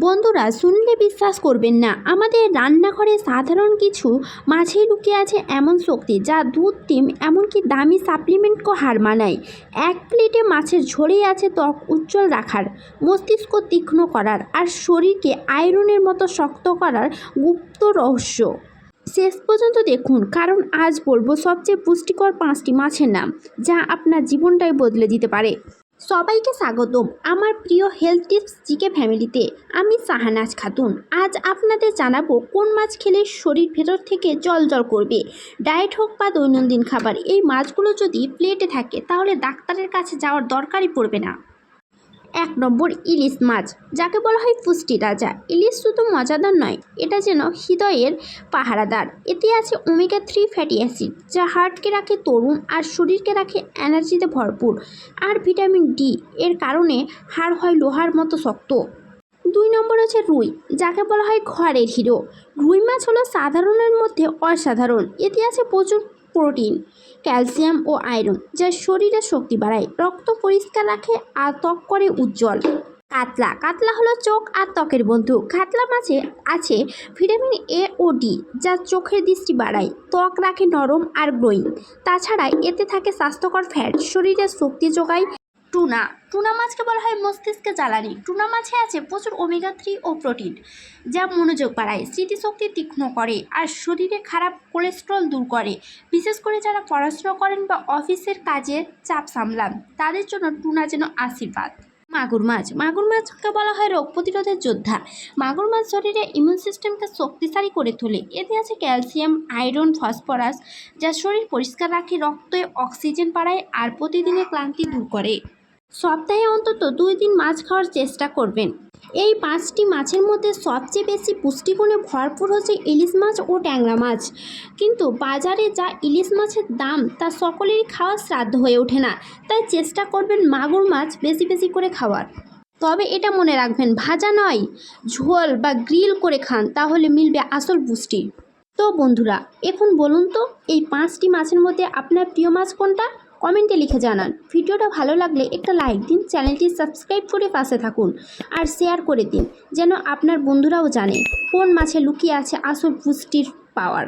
বন্ধুরা, শুনলে বিশ্বাস করবেন না, আমাদের রান্নাঘরে সাধারণ কিছু মাছেই লুকিয়ে আছে এমন শক্তি যা দুধ, ডিম, এমনকি দামি সাপ্লিমেন্টকেও হার মানায়। এক প্লেটে মাছের ঝোলেই আছে ত্বক উজ্জ্বল রাখার, মস্তিষ্ক তীক্ষ্ণ করার আর শরীরকে আয়রনের মতো শক্ত করার গুপ্ত রহস্য। শেষ পর্যন্ত দেখুন, কারণ আজ বলবো সবচেয়ে পুষ্টিকর 5টি মাছের নাম যা আপনার জীবনটাই বদলে দিতে পারে। সবাইকে স্বাগতম আমার প্রিয় হেলথ টিপস জিকে ফ্যামিলিতে। আমি শাহানাজ খাতুন। আজ আপনাদের জানাবো কোন মাছ খেলে শরীর ভেতর থেকে জল জল করবে। ডায়েট হোক বা দৈনন্দিন খাবার, এই মাছগুলো যদি প্লেটে থাকে তাহলে ডাক্তারের কাছে যাওয়ার দরকারই পড়বে না। 1 নম্বর, ইলিশ মাছ, যাকে বলা হয় পুষ্টি রাজা। ইলিশ শুধু মজাদার নয়, এটা যেন হৃদয়ের পাহারাদার। এতে আছে ওমেগা 3 ফ্যাটি অ্যাসিড, যা হার্টকে রাখে তরুণ আর শরীরকে রাখে এনার্জিতে ভরপুর। আর ভিটামিন ডি, এর কারণে হাড় হয় লোহার মতো শক্ত। 2 নম্বর আছে রুই, যাকে বলা হয় ঘরের হিরো। রুই মাছ হলো সাধারণের মধ্যে অসাধারণ। এতে আছে প্রচুর প্রোটিন, ক্যালসিয়াম ও আয়রন, যা শরীরের শক্তি বাড়ায়, রক্ত পরিষ্কার রাখে আর ত্বক করে উজ্জ্বল। কাতলা, কাতলা হলো চোখ আর ত্বকের বন্ধু। কাতলা মাছে আছে ভিটামিন এ ও ডি, যা চোখের দৃষ্টি বাড়ায়, ত্বক রাখে নরম আর গ্লোয়িং। তাছাড়া এতে থাকে স্বাস্থ্যকর ফ্যাট, শরীরের শক্তি যোগায়। টুনা, টুনা মাছকে বলা হয় মস্তিষ্কে জ্বালানি। টুনা মাছে আছে প্রচুর ওমেগা 3 ও প্রোটিন, যা মনোযোগ বাড়ায়, স্মৃতিশক্তি তীক্ষ্ণ করে আর শরীরে খারাপ কোলেস্ট্রল দূর করে। বিশেষ করে যারা পড়াশোনা করেন বা অফিসের কাজের চাপ সামলান, তাদের জন্য টুনা যেন আশীর্বাদ। মাগুর মাছ, মাগুর মাছকে বলা হয় রোগ প্রতিরোধের যোদ্ধা। মাগুর মাছ শরীরে ইমিউন সিস্টেমকে শক্তিশালী করে তোলে। এতে আছে ক্যালসিয়াম, আয়রন, ফসফরাস, যা শরীর পরিষ্কার রাখে, রক্তে অক্সিজেন বাড়ায় আর প্রতিদিনের ক্লান্তি দূর করে। সপ্তাহে অন্তত 2 দিন মাছ খাওয়ার চেষ্টা করবেন। এই 5টি মাছের মধ্যে সবচেয়ে বেশি পুষ্টিগুণে ভরপুর হচ্ছে ইলিশ মাছ ও ট্যাংরা মাছ। কিন্তু বাজারে যা ইলিশ মাছের দাম তা সকলেরই খাওয়ার শ্রাদ্ধ হয়ে ওঠে না। তাই চেষ্টা করবেন মাগুর মাছ বেশি বেশি করে খাওয়ার। তবে এটা মনে রাখবেন, ভাজা নয়, ঝোল বা গ্রিল করে খান, তাহলে মিলবে আসল পুষ্টি। তো বন্ধুরা, এখন বলুন তো, এই 5টি মাছের মধ্যে আপনার প্রিয় মাছ কোনটা? কমেন্টে লিখে জানান। ভিডিওটা ভালো লাগলে একটা লাইক দিন, চ্যানেলটি সাবস্ক্রাইব করে পাশে থাকুন আর শেয়ার করে দিন, যেন আপনার বন্ধুরাও জানে কোন মাছে লুকিয়ে আছে আসল পুষ্টির পাওয়ার।